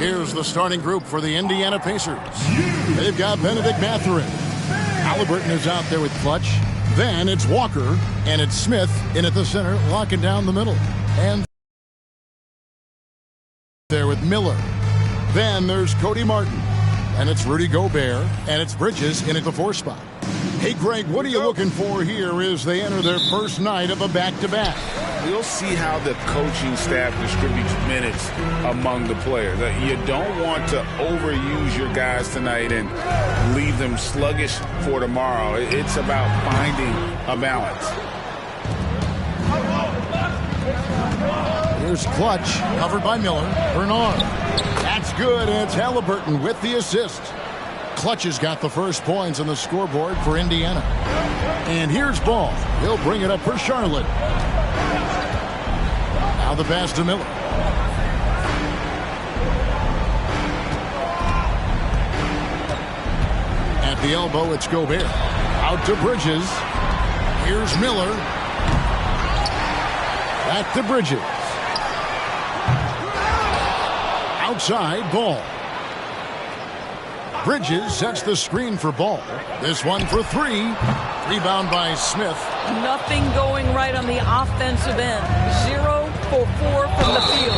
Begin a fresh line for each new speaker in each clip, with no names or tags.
Here's the starting group for the Indiana Pacers. They've got Benedict Mathurin. Halliburton is out there with Clutch. Then it's Walker, and it's Smith in at the center, locking down the middle. And there with Miller. Then there's Cody Martin. And it's Rudy Gobert, and it's Bridges in at the 4 spot. Hey, Greg, what are you looking for here as they enter their first night of a back-to-back?
We'll see how the coaching staff distributes minutes among the players. You don't want to overuse your guys tonight and leave them sluggish for tomorrow. It's about finding a balance.
Here's Clutch, covered by Miller. Bernard. That's good, and it's Halliburton with the assist. Clutch has got the first points on the scoreboard for Indiana. And here's Ball. He'll bring it up for Charlotte. Now the pass to Miller. At the elbow, it's Gobert. Out to Bridges. Here's Miller. Back to Bridges. Outside, Ball. Bridges sets the screen for Ball. This one for 3. Rebound by Smith.
Nothing going right on the offensive end. 0 for 4 from the field.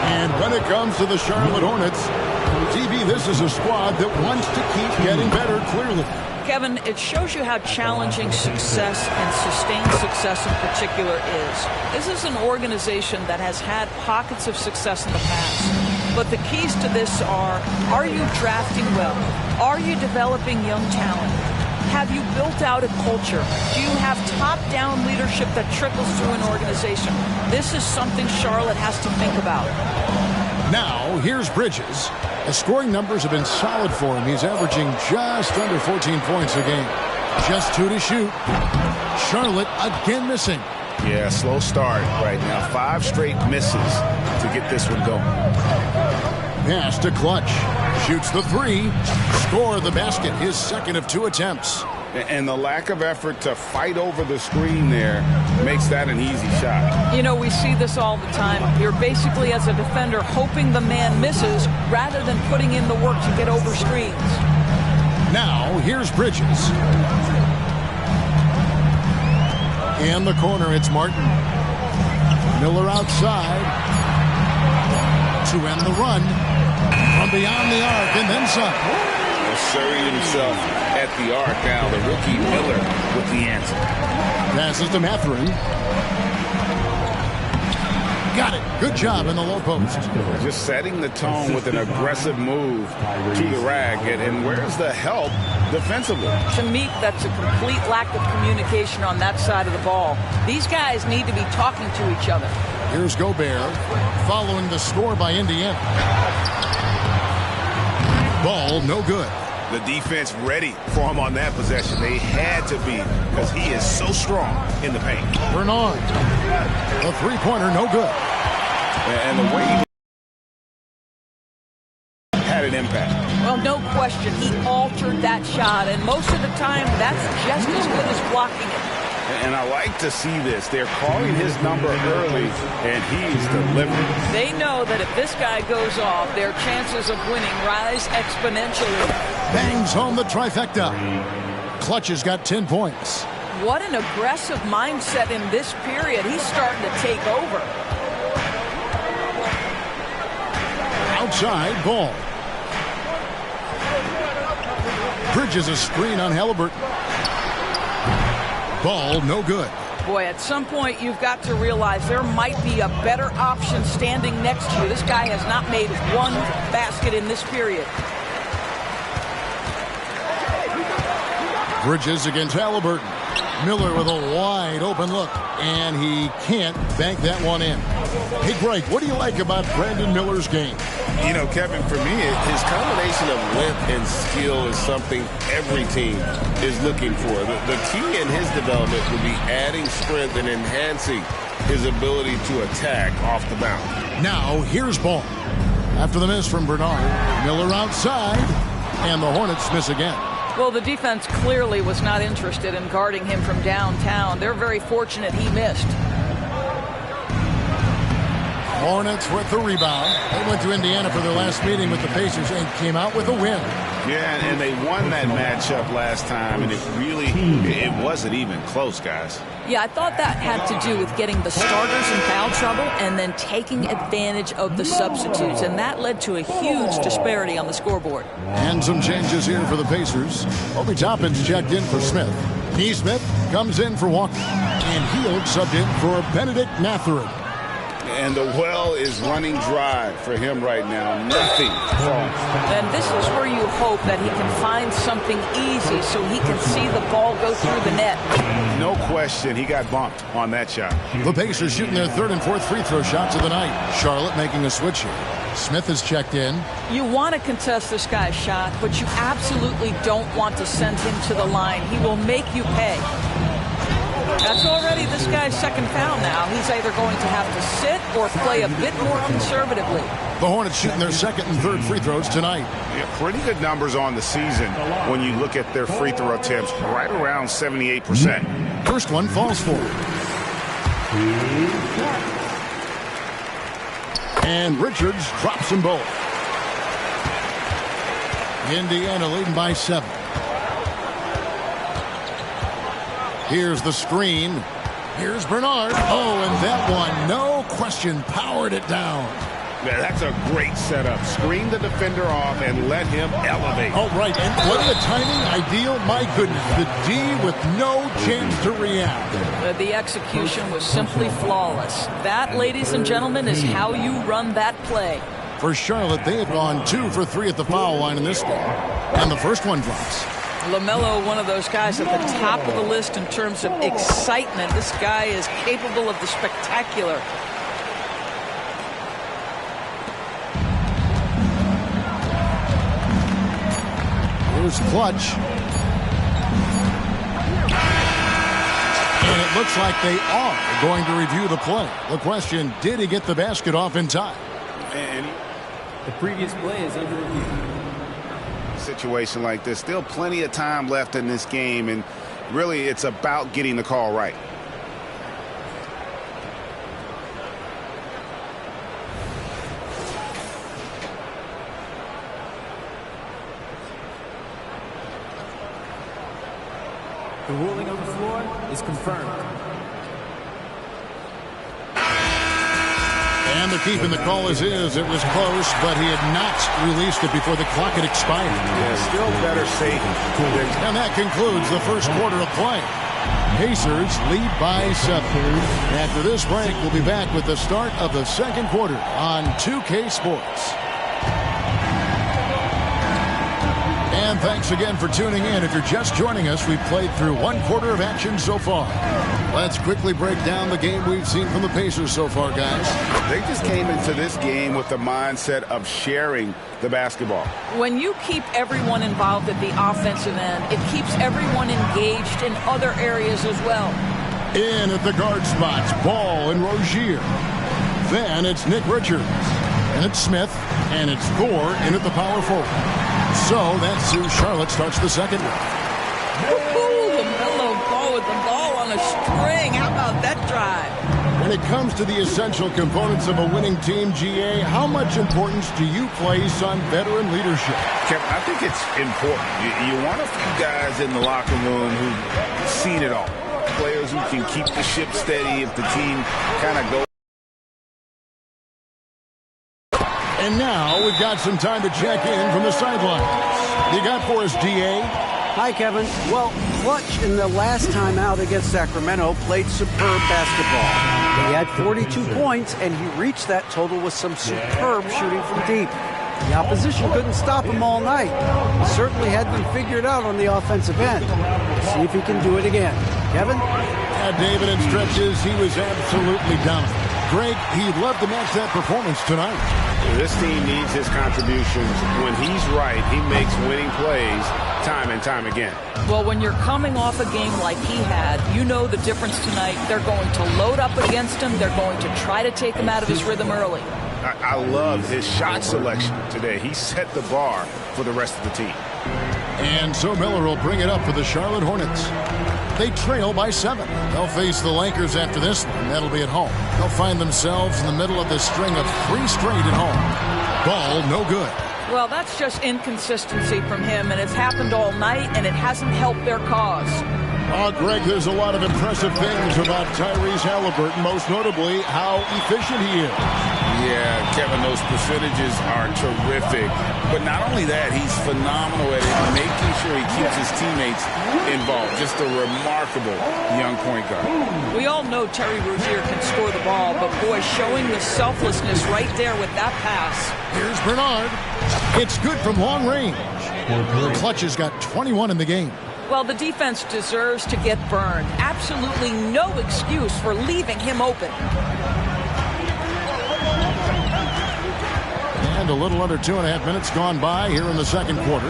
And when it comes to the Charlotte Hornets, TV, this is a squad that wants to keep getting better, clearly.
Kevin, it shows you how challenging success and sustained success in particular is. This is an organization that has had pockets of success in the past. But the keys to this are you drafting well? Are you developing young talent? Have you built out a culture? Do you have top-down leadership that trickles through an organization? This is something Charlotte has to think about.
Now, here's Bridges. The scoring numbers have been solid for him. He's averaging just under 14 points a game. Just 2 to shoot. Charlotte again missing.
Yeah, slow start right now. 5 straight misses to get this one going.
Pass to Clutch. Shoots the 3. Score the basket. His second of 2 attempts.
And the lack of effort to fight over the screen there makes that an easy shot.
You know, we see this all the time. You're basically, as a defender, hoping the man misses rather than putting in the work to get over screens.
Now, here's Bridges. In the corner, it's Martin. Miller outside to end the run from beyond the arc and then some.
Asserting himself at the arc now. The rookie Miller with the answer.
Passes to Mathurin. Got it. Good job in the low post.
Just setting the tone with an aggressive move to the rag. And where's the help defensively?
To me, that's a complete lack of communication on that side of the ball. These guys need to be talking to each other.
Here's Gobert following the score by Indiana. Ball no good.
The defense ready for him on that possession. They had to be because he is so strong in the paint.
Bernard. The three-pointer no good.
And the way he had an impact.
Well, no question. He altered that shot, and most of the time, that's just as good as blocking it.
And I like to see this. They're calling his number early, and he's delivering.
They know that if this guy goes off, their chances of winning rise exponentially.
Bangs home the trifecta. Clutch has got 10 points.
What an aggressive mindset in this period. He's starting to take over.
Outside, Ball. Bridges a screen on Halliburton. Ball no good.
Boy, at some point you've got to realize there might be a better option standing next to you. This guy has not made one basket in this period.
Bridges against Halliburton. Miller with a wide open look, and he can't bank that one in. Hey, Greg, what do you like about Brandon Miller's game?
You know, Kevin, for me, his combination of length and skill is something every team is looking for. The key in his development would be adding strength and enhancing his ability to attack off the bounce.
Now, here's Ball. After the miss from Bernard, Miller outside, and the Hornets miss again.
Well, the defense clearly was not interested in guarding him from downtown. They're very fortunate he missed.
Hornets with the rebound. They went to Indiana for their last meeting with the Pacers and came out with a win.
Yeah, and they won that matchup last time, and it wasn't even close, guys.
Yeah, I thought that had to do with getting the starters in foul trouble and then taking advantage of the substitutes, and that led to a huge disparity on the scoreboard.
And some changes here for the Pacers. Obi Toppin's checked in for Smith. Neesmith comes in for Walker, and Hield subbed in for Benedict Mathurin.
And the well is running dry for him right now. Nothing falls.
And this is where you hope that he can find something easy so he can see the ball go through the net.
No question, he got bumped on that shot.
The Pacers shooting their third and fourth free throw shots of the night. Charlotte making a switch here. Smith is checked in.
You want to contest this guy's shot, but you absolutely don't want to send him to the line. He will make you pay. That's already this guy's second foul now. He's either going to have to sit or play a bit more conservatively.
The Hornets shooting their second and third free throws tonight.
Yeah, pretty good numbers on the season when you look at their free throw attempts, right around 78%.
First one falls for him. And Richards drops them both. Indiana leading by 7. Here's the screen. Here's Bernard. Oh, and that one, no question, powered it down.
Yeah, that's a great setup. Screen the defender off and let him elevate.
Oh, right, and wasn't the timing ideal? My goodness, the D with no chance to react.
The execution was simply flawless. That, ladies and gentlemen, is how you run that play.
For Charlotte, they have gone 2 for 3 at the foul line in this game. And the first one drops.
LaMelo, one of those guys at the top of the list in terms of excitement. This guy is capable of the spectacular.
Here's Clutch. And it looks like they are going to review the play. The question, did he get the basket off in time?
And
the previous play is under review.
Situation like this, still plenty of time left in this game, and really it's about getting the call right.
The ruling on the floor is confirmed.
And the keep in the call is his. It was close, but he had not released it before the clock had expired.
Yeah, still better safe.
And that concludes the first quarter of play. Pacers lead by 7. After this break, we'll be back with the start of the second quarter on 2K Sports. And thanks again for tuning in. If you're just joining us, we've played through one quarter of action so far. Let's quickly break down the game we've seen from the Pacers so far, guys.
They just came into this game with the mindset of sharing the basketball.
When you keep everyone involved at the offensive end, it keeps everyone engaged in other areas as well.
In at the guard spots, Ball and Rozier. Then it's Nick Richards. And it's Smith. And it's Thor in at the power forward. So that's who Charlotte starts the second with.
LaMelo Ball with the ball on a string. How about that drive?
When it comes to the essential components of a winning team, GA, how much importance do you place on veteran leadership?
Kevin, I think it's important. You want a few guys in the locker room who've seen it all. Players who can keep the ship steady if the team kind of goes.
And now we've got some time to check in from the sidelines. You got for us, DA?
Hi, Kevin. Well, Clutch in the last time out against Sacramento played superb basketball. He had 42 points, and he reached that total with some superb shooting from deep. The opposition couldn't stop him all night. He certainly had them figured out on the offensive end. We'll see if he can do it again. Kevin?
Yeah, David, in stretches, he was absolutely dominant. Greg, he'd love to match that performance tonight.
This team needs his contributions. When he's right, he makes winning plays time and time again.
Well, when you're coming off a game like he had, you know the difference tonight. They're going to load up against him. They're going to try to take him out of his rhythm early.
I love his shot selection today. He set the bar for the rest of the team.
And so Miller will bring it up for the Charlotte Hornets. They trail by 7. They'll face the Lakers after this one. That'll be at home. They'll find themselves in the middle of this string of 3 straight at home. Ball no good.
Well, that's just inconsistency from him, and it's happened all night, and it hasn't helped their cause.
Greg, there's a lot of impressive things about Tyrese Halliburton, most notably how efficient he is.
Yeah, Kevin, those percentages are terrific. But not only that, he's phenomenal at it, making sure he keeps his teammates involved. Just a remarkable young point guard.
We all know Terry Rozier can score the ball, but boy, showing the selflessness right there with that pass.
Here's Bernard. It's good from long range. Clutch has got 21 in the game.
Well, the defense deserves to get burned. Absolutely no excuse for leaving him open.
And a little under 2.5 minutes gone by here in the second quarter.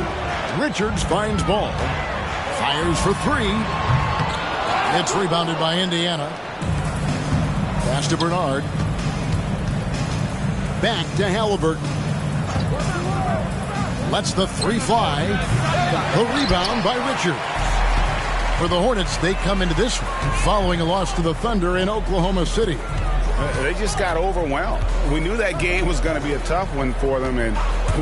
Richards finds ball. Fires for 3. It's rebounded by Indiana. Pass to Bernard. Back to Halliburton. Lets the 3 fly. The rebound by Richards. For the Hornets, they come into this one following a loss to the Thunder in Oklahoma City.
They just got overwhelmed. We knew that game was going to be a tough one for them, and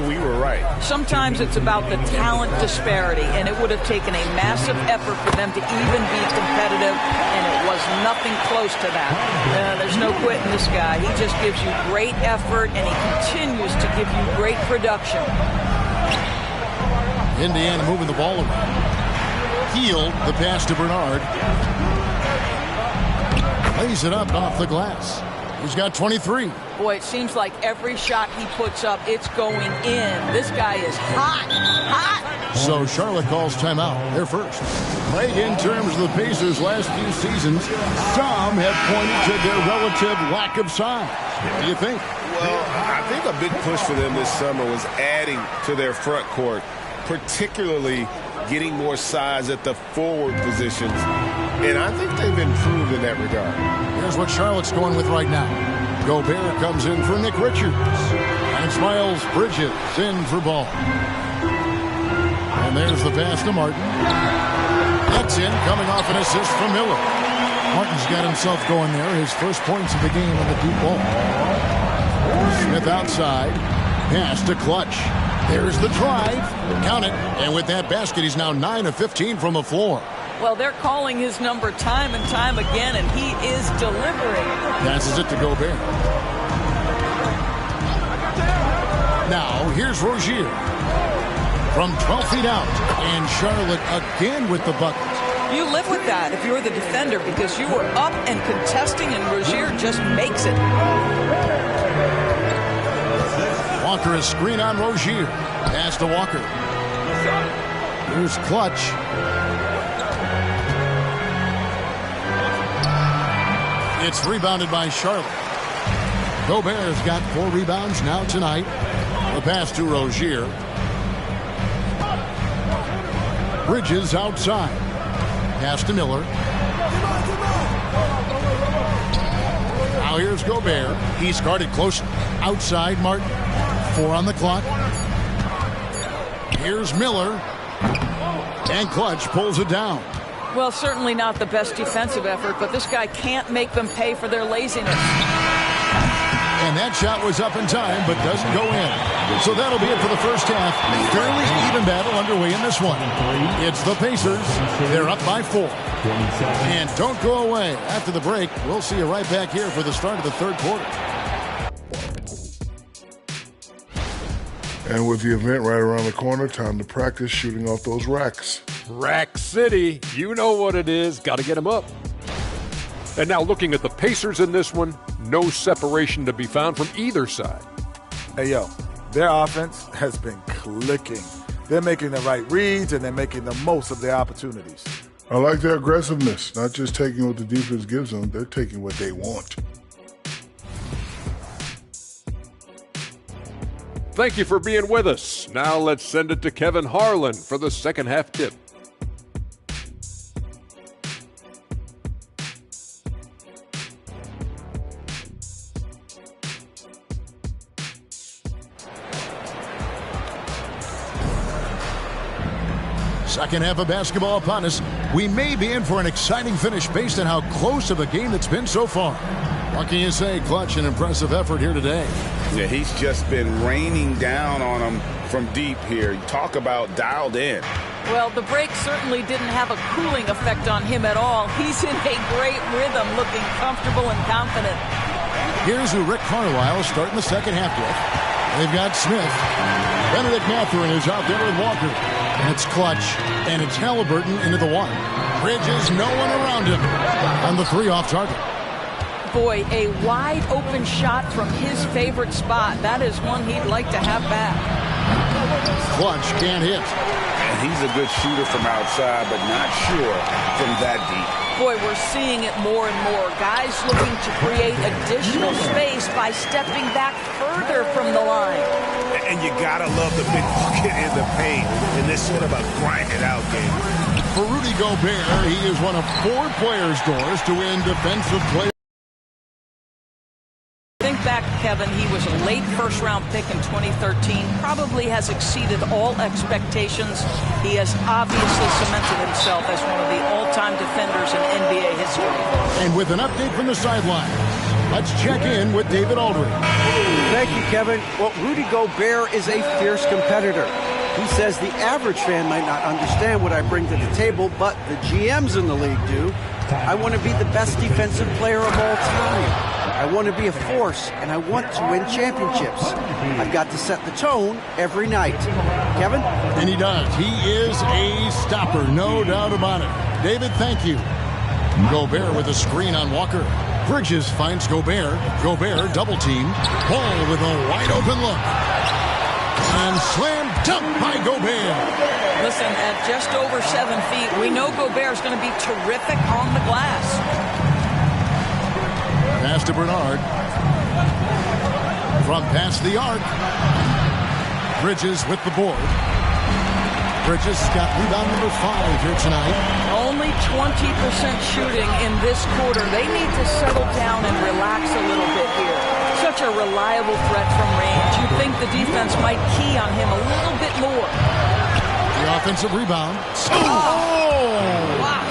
we were right.
Sometimes it's about the talent disparity, and it would have taken a massive effort for them to even be competitive, and it was nothing close to that. There's no quitting this guy. He just gives you great effort, and he continues to give you great production.
Indiana moving the ball around. Healed the pass to Bernard. Lays it up off the glass. He's got 23.
Boy, it seems like every shot he puts up, it's going in. This guy is hot, hot.
So Charlotte calls timeout. They're first. Craig, in terms of the Pacers' last few seasons, some have pointed to their relative lack of size. What do you think?
Well, I think a big push for them this summer was adding to their front court, particularly getting more size at the forward positions. And I think they've improved in that regard.
Here's what Charlotte's going with right now. Gobert comes in for Nick Richards. And it's Miles Bridges in for ball. And there's the pass to Martin. That's in, coming off an assist from Miller. Martin's got himself going there. His first points of the game on the deep ball. Smith outside. Pass to Clutch. There's the drive. Count it. And with that basket, he's now 9 of 15 from the floor.
Well, they're calling his number time and time again, and he is delivering.
Passes it to Gobert. Now, here's Rozier. From 12 feet out. And Charlotte again with the bucket.
You live with that if you're the defender because you were up and contesting, and Rozier just makes it.
Walker is screen on Rozier. Pass to Walker. Here's Clutch. It's rebounded by Charlotte. Gobert's got 4 rebounds now tonight. The pass to Rozier. Bridges outside. Pass to Miller. Now here's Gobert. He's guarded close. Outside Martin. 4 on the clock. Here's Miller. And Clutch pulls it down.
Well, certainly not the best defensive effort, but this guy can't make them pay for their laziness.
And that shot was up in time, but doesn't go in. So that'll be it for the first half. Fairly even battle underway in this one. It's the Pacers. They're up by 4. And don't go away. After the break, we'll see you right back here for the start of the third quarter.
And with the event right around the corner, time to practice shooting off those racks.
Rack City, you know what it is. Got to get them up. And now looking at the Pacers in this one, no separation to be found from either side.
Hey, yo, their offense has been clicking. They're making the right reads, and they're making the most of their opportunities.
I like their aggressiveness, not just taking what the defense gives them, they're taking what they want.
Thank you for being with us. Now let's send it to Kevin Harlan for the second half tip.
Second half of basketball upon us. We may be in for an exciting finish based on how close of a game it's been so far. What can you say? Clutch and impressive effort here today.
Yeah, he's just been raining down on them from deep here. You talk about dialed in.
Well, the break certainly didn't have a cooling effect on him at all. He's in a great rhythm, looking comfortable and confident.
Here's who Rick Carlisle starting the second half with. They've got Smith. Benedict Mathurin is out there with Walker. And it's Clutch. And it's Halliburton into the one. Bridges, no one around him. On the three off target.
Boy, a wide open shot from his favorite spot. That is one he'd like to have back.
Clutch can't hit.
And he's a good shooter from outside, but not sure from that deep.
Boy, we're seeing it more and more. Guys looking to create additional space by stepping back further from the line.
And you gotta love the big bucket in the paint in this sort of a grind-it-out game.
For Rudy Gobert, he is one of 4 players' doors to win Defensive Player.
Think back, Kevin, he was a late first-round pick in 2013. Probably has exceeded all expectations. He has obviously cemented himself as one of the all-time defenders in NBA history.
And with an update from the sideline, let's check in with David Aldridge.
Thank you, Kevin. Well, Rudy Gobert is a fierce competitor. He says the average fan might not understand what I bring to the table, but the GMs in the league do. I want to be the best defensive player of all time. I want to be a force, and I want to win championships. I've got to set the tone every night. Kevin?
And he does. He is a stopper, no doubt about it. David, thank you. Gobert with a screen on Walker. Bridges finds Gobert. Gobert double team. Ball with a wide open look. And slam dunk by Gobert.
Listen, at just over 7 feet, we know Gobert's going to be terrific on the glass.
Pass to Bernard. From past the arc. Bridges with the board. Bridges got rebound number 5 here tonight.
Only 20% shooting in this quarter. They need to settle down and relax a little bit here. Such a reliable threat from range. You'd think the defense might key on him a little bit more.
The offensive rebound.
Wow.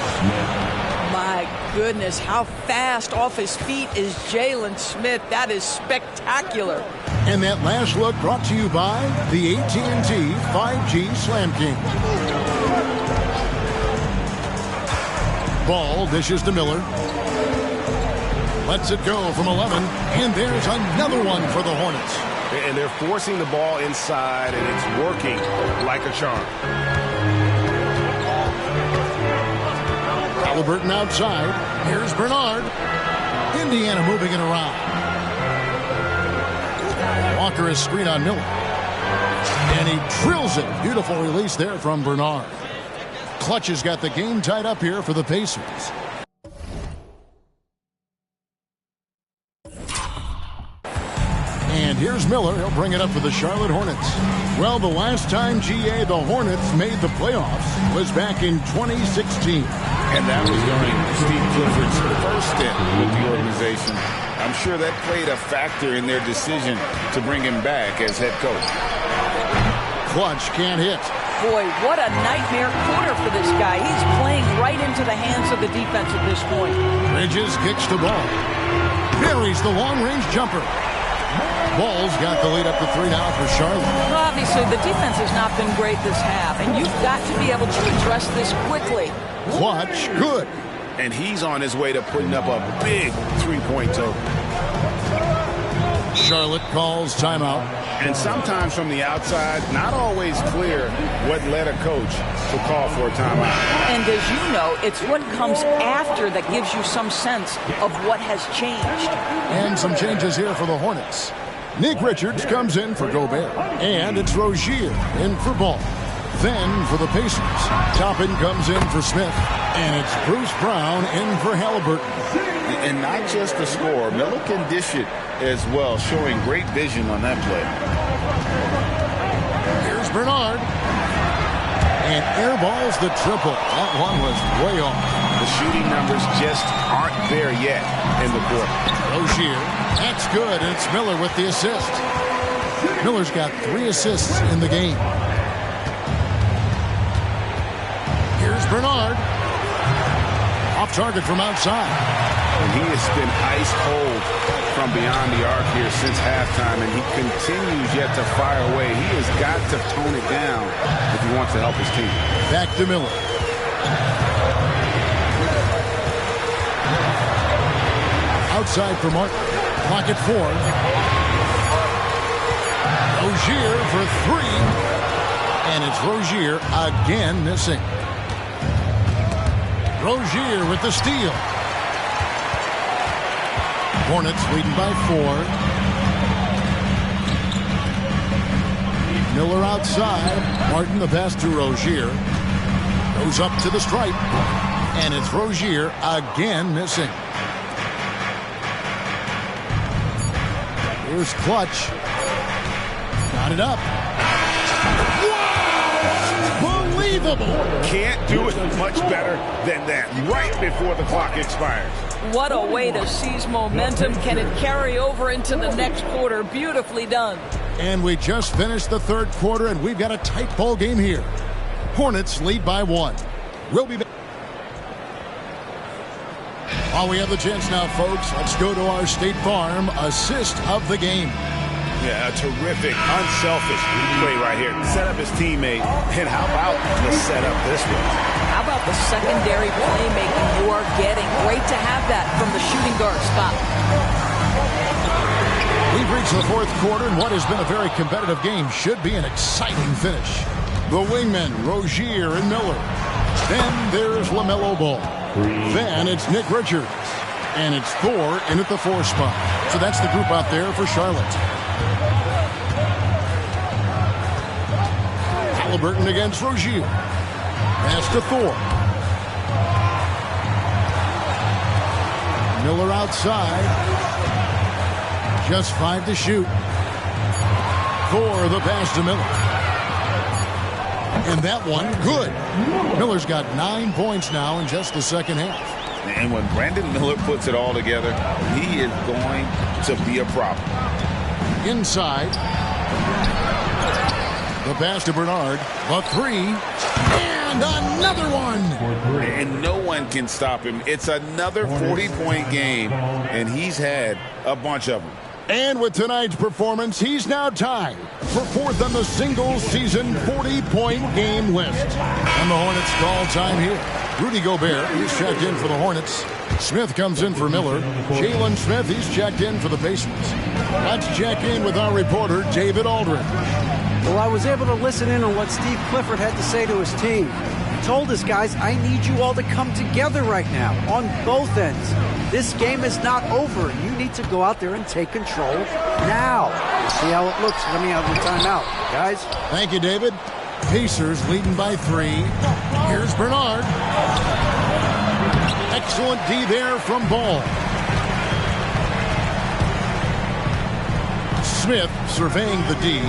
My goodness, how fast off his feet is Jalen Smith. That is spectacular.
And that last look brought to you by the AT&T 5G Slam King. Ball dishes to Miller. Lets it go from 11. And there's another one for the Hornets.
And they're forcing the ball inside, and it's working like a charm.
Halliburton outside. Here's Bernard. Indiana moving it around. Walker is screen on Miller. And he drills it. Beautiful release there from Bernard. Clutch has got the game tied up here for the Pacers. And here's Miller. He'll bring it up for the Charlotte Hornets. Well, the last time, GA, the Hornets made the playoffs was back in 2016.
And that was during Steve Clifford's first stint with the organization. I'm sure that played a factor in their decision to bring him back as head coach.
Clutch can't hit.
Boy, what a nightmare quarter for this guy. He's playing right into the hands of the defense at this point.
Bridges kicks the ball. Buries the long-range jumper. Ball's got the lead up to 3 now for Charlotte.
Well, obviously, the defense has not been great this half, and you've got to be able to address this quickly.
Clutch, good.
And he's on his way to putting up a big three-point total.
Charlotte calls timeout.
And sometimes from the outside, not always clear what led a coach to call for a timeout.
And as you know, it's what comes after that gives you some sense of what has changed.
And some changes here for the Hornets. Nick Richards comes in for Gobert. And it's Rozier in for Ball. Then for the Pacers, Toppin comes in for Smith. And it's Bruce Brown in for Halliburton.
And not just the score, Miller can dish it as well, showing great vision on that play.
Here's Bernard. And airballs the triple. That one was way off.
The shooting numbers just aren't there yet in the quarter.
Rozier, that's good. And it's Miller with the assist. Miller's got 3 assists in the game. Here's Bernard. Off target from outside.
And he has been ice cold from beyond the arc here since halftime, and he continues yet to fire away. He has got to tone it down if he wants to help his team.
Back to Miller. Outside for Martin. Clock at 4. Rozier for 3. And it's Rozier again missing. Rozier with the steal. Hornets leading by 4. Miller outside. Martin the pass to Rozier. Goes up to the stripe. And it's Rozier again missing. Here's Clutch. Got it up. Wow! Unbelievable!
Can't do it much better than that right before the clock expires.
What a way to seize momentum. Can it carry over into the next quarter? Beautifully done.
And we just finished the third quarter, and we've got a tight ball game here. Hornets lead by 1. We'll be back. While we have the chance now, folks, let's go to our State Farm assist of the game.
Yeah, a terrific, unselfish play right here. Set up his teammate. And how about the setup this one?
How about the secondary playmaking you are getting? Great to have that from the shooting guard spot.
We've reached the fourth quarter, and what has been a very competitive game should be an exciting finish. The wingmen, Rozier and Miller. Then there's LaMelo Ball. Then it's Nick Richards. And it's Thor in at the 4 spot. So that's the group out there for Charlotte. Halliburton against Rozier. Pass to Thor. Miller outside. Just 5 to shoot. Thor the pass to Miller. And that one, good. Miller's got 9 points now in just the second half.
And when Brandon Miller puts it all together, he is going to be a problem.
Inside. The pass to Bernard. The 3. And another one.
And no one can stop him. It's another 40-point game, and he's had a bunch of them.
And with tonight's performance, he's now tied for 4th on the single-season 40-point game list. And the Hornets call time here. Rudy Gobert, he's checked in for the Hornets. Smith comes in for Miller. Jalen Smith, he's checked in for the Pacers. Let's check in with our reporter, David Aldridge.
Well, I was able to listen in on what Steve Clifford had to say to his team. He told his guys, I need you all to come together right now on both ends. This game is not over. You need to go out there and take control now. See how it looks coming out of the timeout, guys.
Thank you, David. Pacers leading by 3. Here's Bernard. Excellent D there from Ball. Smith surveying the D.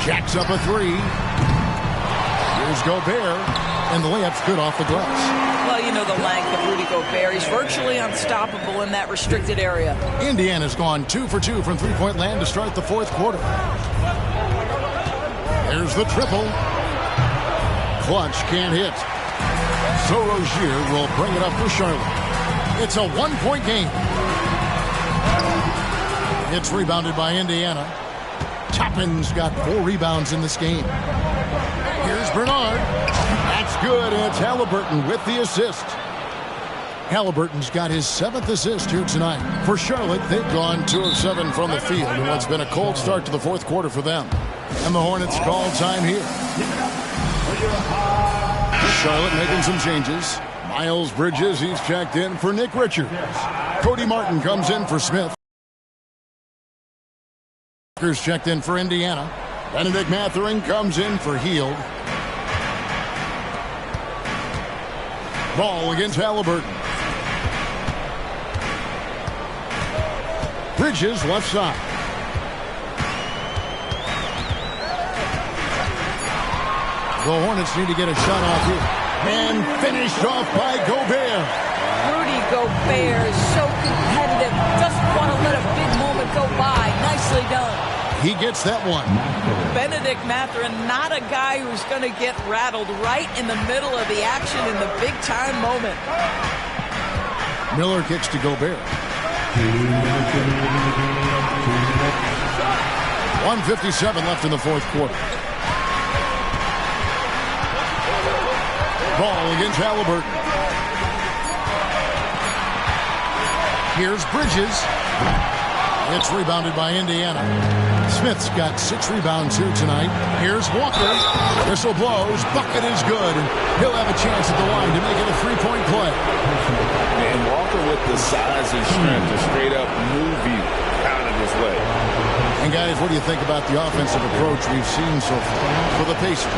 Jacks up a 3. Here's Gobert. And the layup's good off the glass.
Well, you know the length of Rudy Gobert. He's virtually unstoppable in that restricted area.
Indiana's gone 2 for 2 from three-point land to start the fourth quarter. There's the triple. Clutch can't hit. So Rozier will bring it up for Charlotte. It's a 1-point game. It's rebounded by Indiana. Toppin's got 4 rebounds in this game. Here's Bernard. That's good. It's Halliburton with the assist. Halliburton's got his 7th assist here tonight. For Charlotte, they've gone 2 of 7 from the field in what's been a cold start to the fourth quarter for them. And the Hornets call time here. Charlotte making some changes. Miles Bridges, he's checked in for Nick Richards. Cody Martin comes in for Smith. Checked in for Indiana. Benedict Mathurin comes in for Hield. Ball against Halliburton. Bridges left side. The Hornets need to get a shot off here. And finished off by Gobert.
Rudy Gobert is so competitive. Doesn't want to let a big moment go by. Nicely done.
He gets that one.
Benedict Mathurin, not a guy who's going to get rattled right in the middle of the action in the big-time moment.
Miller kicks to Gobert. 1:57 left in the fourth quarter. Ball against Halliburton. Here's Bridges. It's rebounded by Indiana. Smith's got 6 rebounds here tonight. Here's Walker. Whistle blows. Bucket is good. And he'll have a chance at the line to make it a 3-point play.
And Walker with the size and strength to straight up move you out of his way.
And guys, what do you think about the offensive approach we've seen so far for the Pacers?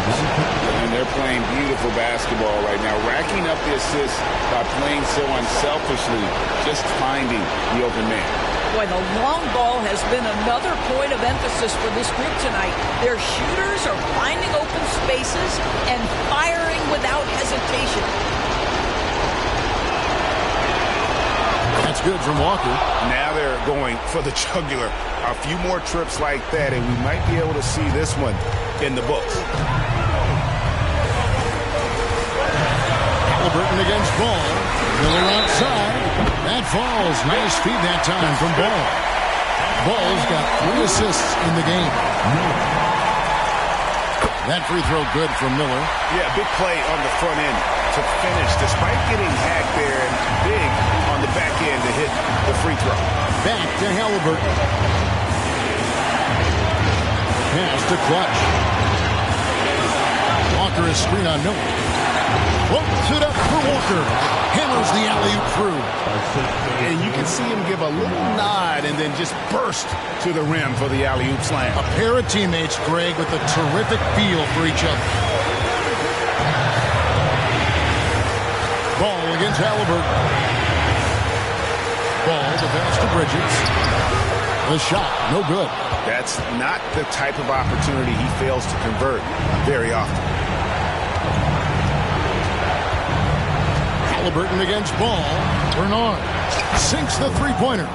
And they're playing beautiful basketball right now, racking up the assists by playing so unselfishly, just finding the open man.
Boy, the long ball has been another point of emphasis for this group tonight. Their shooters are finding open spaces and firing without hesitation.
That's good from Walker.
Now they're going for the jugular. A few more trips like that, and we might be able to see this one in the books.
Halliburton against Ball. Miller outside. That falls. Nice feed that time from Ball. Ball's got 3 assists in the game. That free throw good from Miller.
Yeah, big play on the front end to finish, despite getting hacked there, and big on the back end to hit the free throw.
Back to Halliburton. Pass to Clutch. Walker is screen on Miller. Floats it up for Walker. Hammers the alley-oop through.
And you can see him give a little nod and then just burst to the rim for the alley-oop slam.
A pair of teammates, Greg, with a terrific feel for each other. Ball against Halliburton. Ball to pass to Bridges. The shot, no good.
That's not the type of opportunity he fails to convert very often.
Halliburton against Ball. Bernard sinks the three-pointer.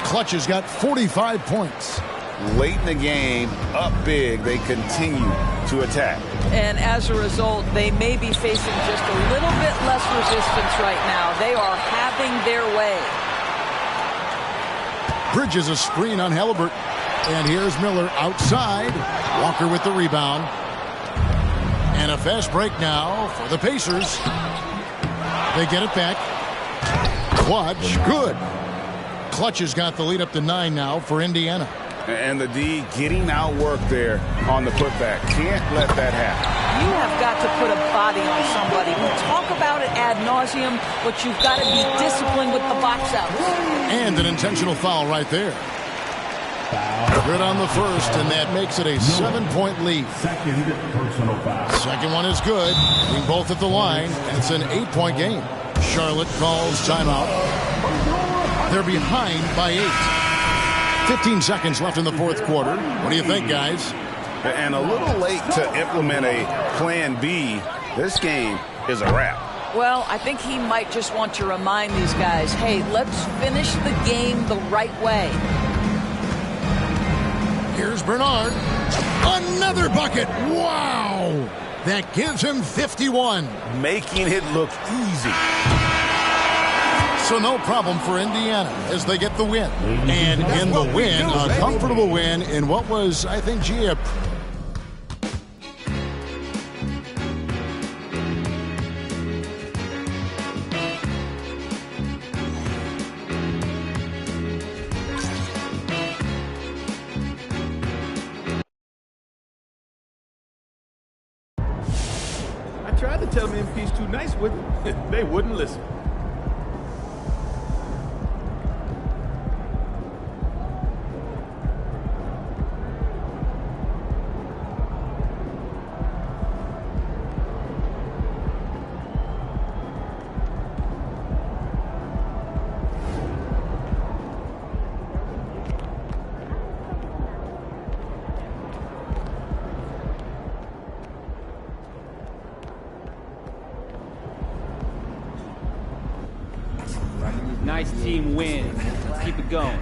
Clutch has got 45 points.
Late in the game, up big, they continue to attack.
And as a result, they may be facing just a little bit less resistance right now. They are having their way.
Bridges a screen on Halliburton. And here's Miller outside. Walker with the rebound. And a fast break now for the Pacers. They get it back. Clutch, good. Clutch has got the lead up to 9 now for Indiana.
And the D getting outworked there on the putback. Can't let that happen.
You have got to put a body on somebody. We talk about it ad nauseum, but you've got to be disciplined with the box outs.
And an intentional foul right there. Good on the first, and that makes it a 7-point lead.
Second personal foul.
Second one is good. Being both at the line, and it's an 8-point game. Charlotte calls timeout. They're behind by 8. 15 seconds left in the fourth quarter. What do you think, guys?
And a little late to implement a plan B. This game is a wrap.
Well, I think he might just want to remind these guys, hey, let's finish the game the right way.
Here's Bernard. Another bucket. Wow. That gives him 51.
Making it look easy.
So no problem for Indiana as they get the win. And in the win, a comfortable win in what was, I think, Gia.
I tried to tell them MP's too nice with it. They wouldn't listen.
Nice team win. Let's keep it going.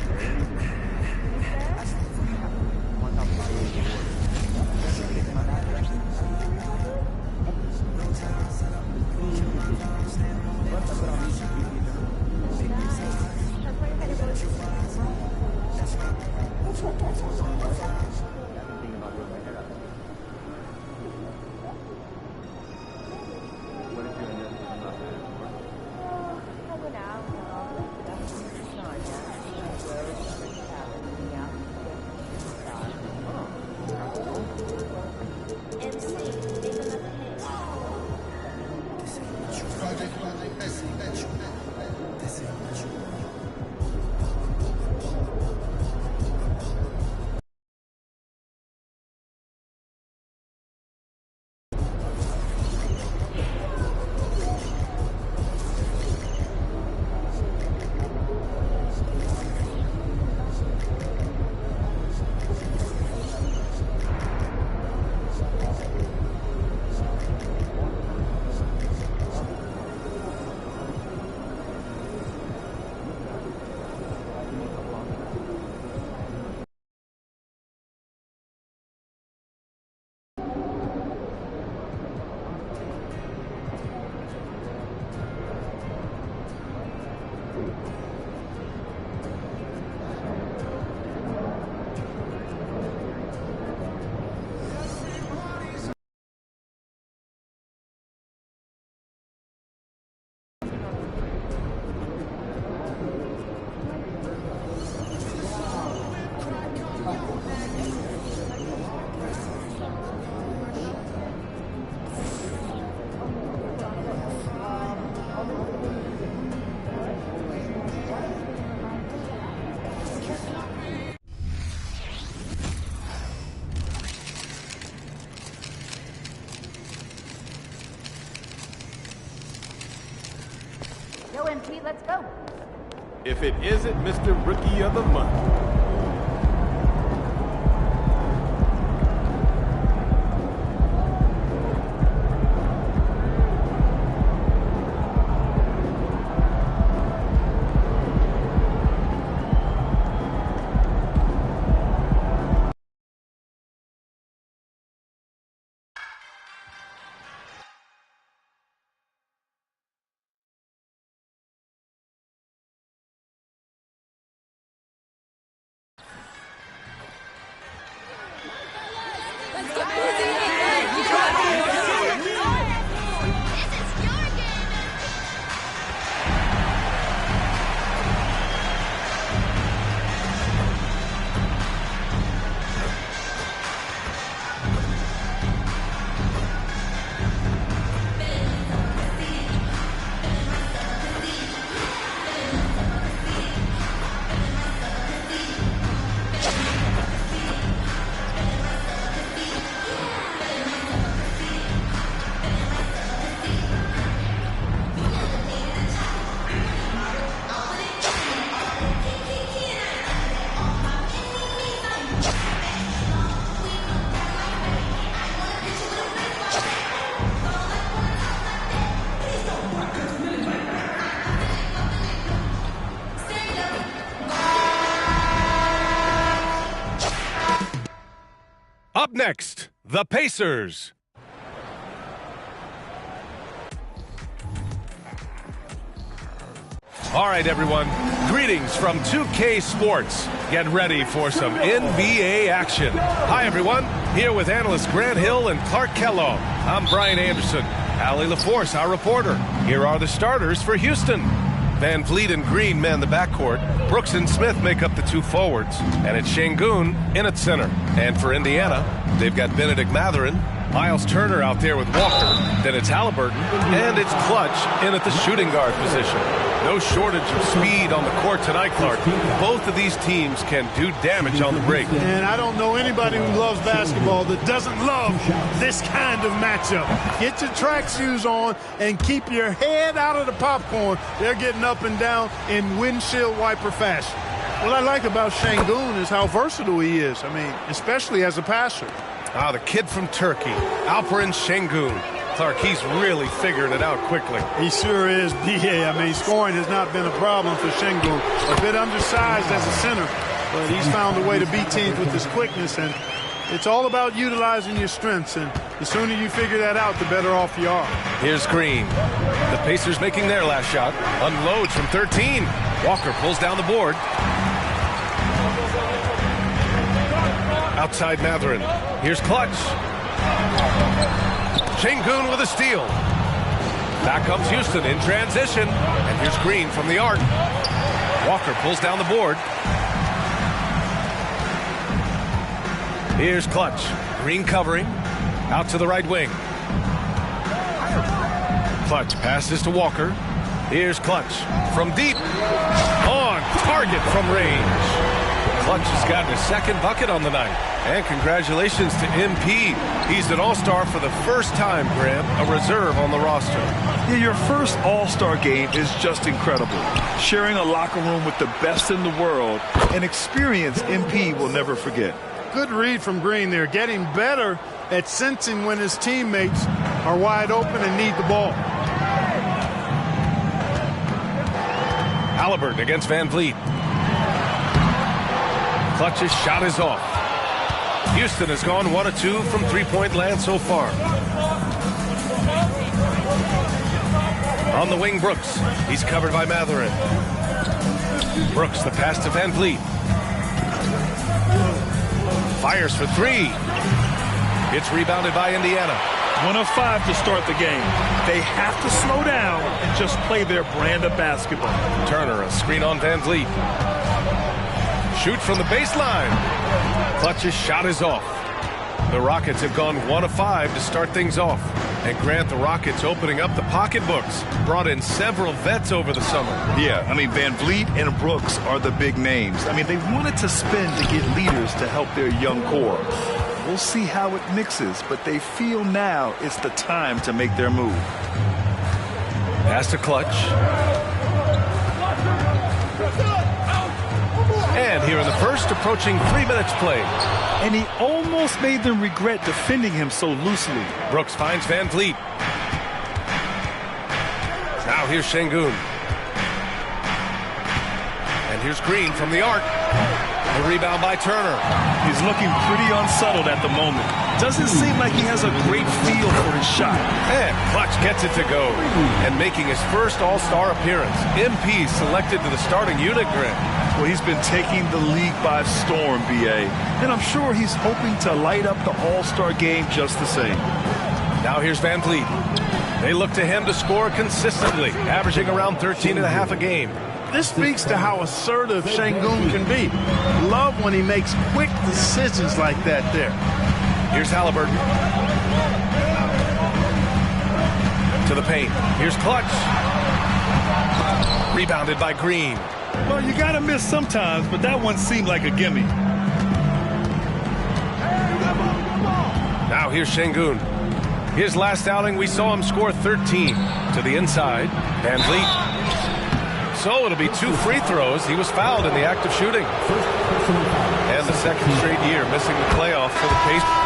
Yo, MP, let's go.
If it isn't Mr. Rookie of the Month. Up next, the Pacers. All right, everyone. Greetings from 2K Sports. Get ready for some NBA action. Hi, everyone. Here with analysts Grant Hill and Clark Kellogg. I'm Brian Anderson. Allie LaForce, our reporter. Here are the starters for Houston. Van Vliet and Green man the backcourt. Brooks and Smith make up the two forwards. And it's Şengün in at center. And for Indiana, they've got Benedict Mathurin, Miles Turner out there with Walker. Then it's Halliburton. And it's Clutch in at the shooting guard position. No shortage of speed on the court tonight, Clark. Both of these teams can do damage on the break.
And I don't know anybody who loves basketball that doesn't love this kind of matchup. Get your track shoes on and keep your head out of the popcorn. They're getting up and down in windshield wiper fashion. What I like about Şengün is how versatile he is. I mean, especially as a passer.
Ah, the kid from Turkey, Alperen Şengün. Clark, he's really figured it out quickly.
He sure is, D.A. I mean, scoring has not been a problem for Şengün. A bit undersized as a center, but he's found a way to beat teams with his quickness, and it's all about utilizing your strengths, and the sooner you figure that out, the better off you are.
Here's Green. The Pacers making their last shot. Unloads from 13. Walker pulls down the board. Outside Matherin. Here's Clutch. Şengün with a steal. Back comes Houston in transition. And here's Green from the arc. Walker pulls down the board. Here's Clutch. Green covering. Out to the right wing. Clutch passes to Walker. Here's Clutch from deep. On target from range. Clutch has gotten his second bucket on the night. And congratulations to MP. He's an all-star for the first time, Graham, a reserve on the roster.
Yeah, your first all-star game is just incredible. Sharing a locker room with the best in the world, an experience MP will never forget.
Good read from Green there, getting better at sensing when his teammates are wide open and need the ball.
Halliburton against Van Vliet. Clutch's shot is off. Houston has gone 1 of 2 from three-point land so far. On the wing, Brooks. He's covered by Matherin. Brooks, the pass to Van Vliet. Fires for three. It's rebounded by Indiana.
1 of 5 to start the game. They have to slow down and just play their brand of basketball.
Turner, a screen on Van Vliet. Shoot from the baseline. Clutch's shot is off. The Rockets have gone 1 of 5 to start things off. And Grant, the Rockets opening up the pocketbooks. Brought in several vets over the summer.
Yeah, I mean, Van Vliet and Brooks are the big names. I mean, they wanted to spend to get leaders to help their young core. We'll see how it mixes, but they feel now it's the time to make their move.
Pass to Clutch. And here in the first, approaching 3 minutes played.
And he almost made them regret defending him so loosely.
Brooks finds Van Vliet. Now here's Şengün. And here's Green from the arc. The rebound by Turner.
He's looking pretty unsettled at the moment. Doesn't seem like he has a great feel for his shot.
And Clutch gets it to go. And making his first All-Star appearance. MP selected to the starting unit, Grant.
Well, he's been taking the league by storm, B.A. And I'm sure he's hoping to light up the All-Star game just the same.
Now here's Van Vliet. They look to him to score consistently, averaging around 13.5 a game.
This speaks to how assertive Şengün can be. Love when he makes quick decisions like that there.
Here's Halliburton. To the paint. Here's Clutch. Rebounded by Green.
Well, you got to miss sometimes, but that one seemed like a gimme.
Now here's Şengün. His last outing, we saw him score 13. To the inside. Van Vliet. So it'll be 2 free throws. He was fouled in the act of shooting. And the second straight year missing the playoff for the Pacers.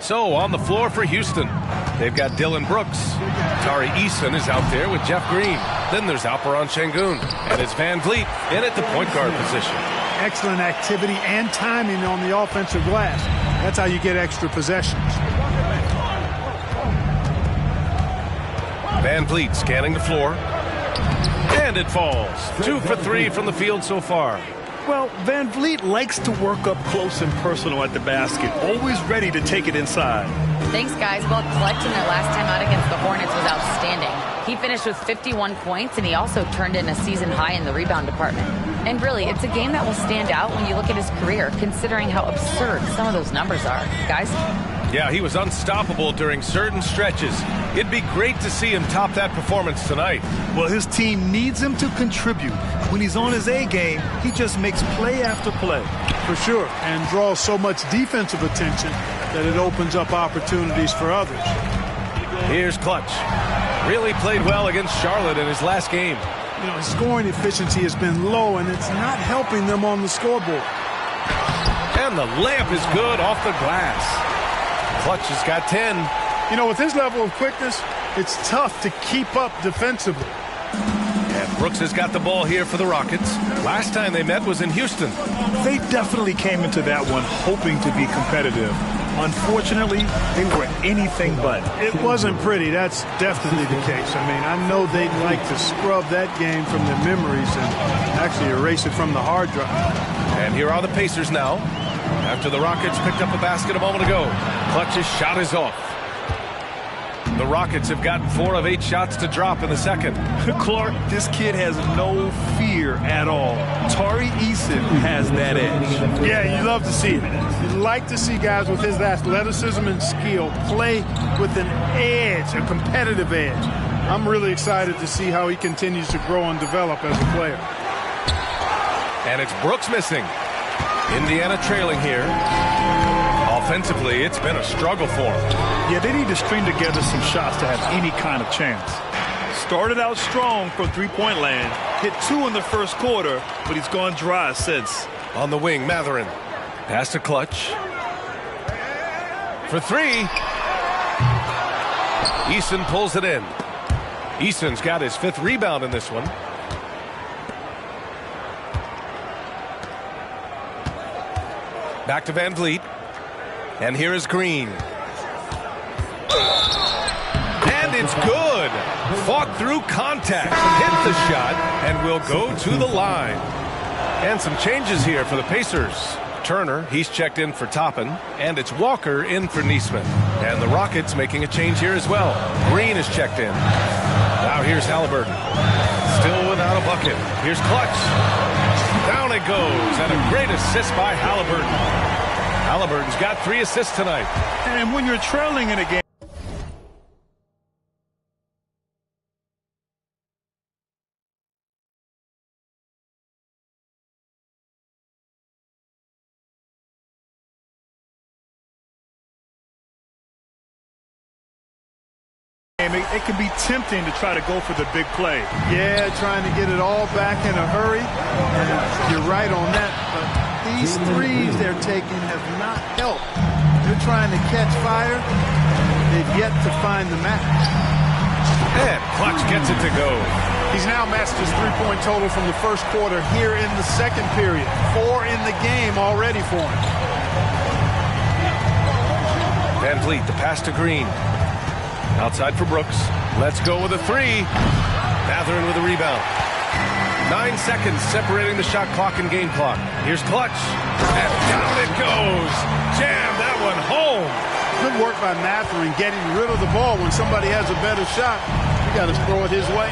So on the floor for Houston, they've got Dylan Brooks. Tari Eason is out there with Jeff Green. Then there's Alperen Şengün. And it's Van Vliet in at the point guard position.
Excellent activity and timing on the offensive glass. That's how you get extra possessions.
Van Vliet scanning the floor. And it falls. 2 for 3 from the field so far.
Well, Van Vliet likes to work up close and personal at the basket, always ready to take it inside.
Thanks, guys. Well, Clutch in their last time out against the Hornets was outstanding. He finished with 51 points, and he also turned in a season high in the rebound department. And really, it's a game that will stand out when you look at his career, considering how absurd some of those numbers are. Guys?
Yeah, he was unstoppable during certain stretches. It'd be great to see him top that performance tonight.
Well, his team needs him to contribute. When he's on his A game, he just makes play after play.
For sure, and draws so much defensive attention that it opens up opportunities for others.
Here's Clutch. Really played well against Charlotte in his last game.
You know, his scoring efficiency has been low, and it's not helping them on the scoreboard.
And the layup is good off the glass. Clutch has got 10.
You know, with his level of quickness, it's tough to keep up defensively.
And
Brooks has got the ball here for the Rockets. Last time they met was in Houston.
They definitely came into that one hoping to be competitive. Unfortunately, they were anything but.
It wasn't pretty. That's definitely the case. I mean, I know they'd like to scrub that game from their memories and actually erase it from the hard drive.
And here are the Pacers now. After the Rockets picked up a basket a moment ago. Clutch's shot is off. The Rockets have gotten 4 of 8 shots to drop in the second.
Clark, this kid has no fear at all. Tari Eason has that edge.
Yeah, you love to see it. You'd like to see guys with his athleticism and skill play with an edge, a competitive edge. I'm really excited to see how he continues to grow and develop as a player.
And it's Brooks missing. Indiana trailing here. Offensively, it's been a struggle for them.
Yeah, they need to string together some shots to have any kind of chance. Started out strong from three-point land. Hit 2 in the first quarter, but he's gone dry since.
On the wing, Matherin. Pass to Clutch. For 3. Eason pulls it in. Eason's got his 5th rebound in this one. Back to Van Vliet. And here is Green. And it's good. Fought through contact. Hit the shot and will go to the line. And some changes here for the Pacers. Turner, he's checked in for Toppin. And it's Walker in for Neesmith. And the Rockets making a change here as well. Green is checked in. Now here's Halliburton. Still without a bucket. Here's Clutch. Down it goes. And a great assist by Halliburton. Halliburton's got 3 assists tonight.
And when you're trailing in a game, it can be tempting to try to go for the big play.
Yeah, trying to get it all back in a hurry. And you're right on that. But these threes they're taking have not helped. They're trying to catch fire. They've yet to find the match.
And Clutch gets it to go.
He's now matched his three-point total from the first quarter here in the second period. 4 in the game already for him.
Van Vliet, the pass to Green. Outside for Brooks. Let's go with a 3. Matherin with a rebound. 9 seconds separating the shot clock and game clock. Here's Clutch. And down it goes. Jam that one home.
Good work by Matherin getting rid of the ball when somebody has a better shot. You got to throw it his way.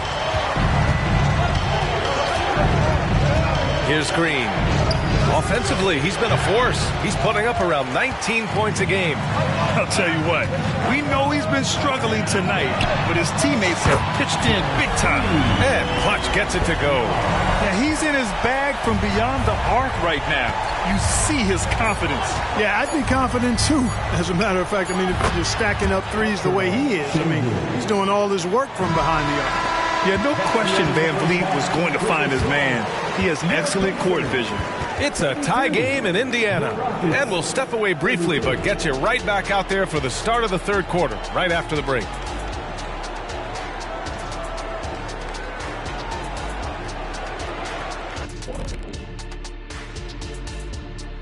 Here's Green. Offensively, he's been a force. He's putting up around 19 points a game.
I'll tell you what, we know he's been struggling tonight, but his teammates have pitched in big time.
And Clutch gets it to go.
Yeah, he's in his bag from beyond the arc right now. You see his confidence.
Yeah, I'd be confident too. As a matter of fact, I mean, if you're stacking up threes the way he is, I mean, he's doing all this work from behind the arc.
Yeah, no question Van Vliet was going to find his man. He has excellent court vision.
It's a tie game in Indiana. And we'll step away briefly, but get you right back out there for the start of the third quarter, right after the break.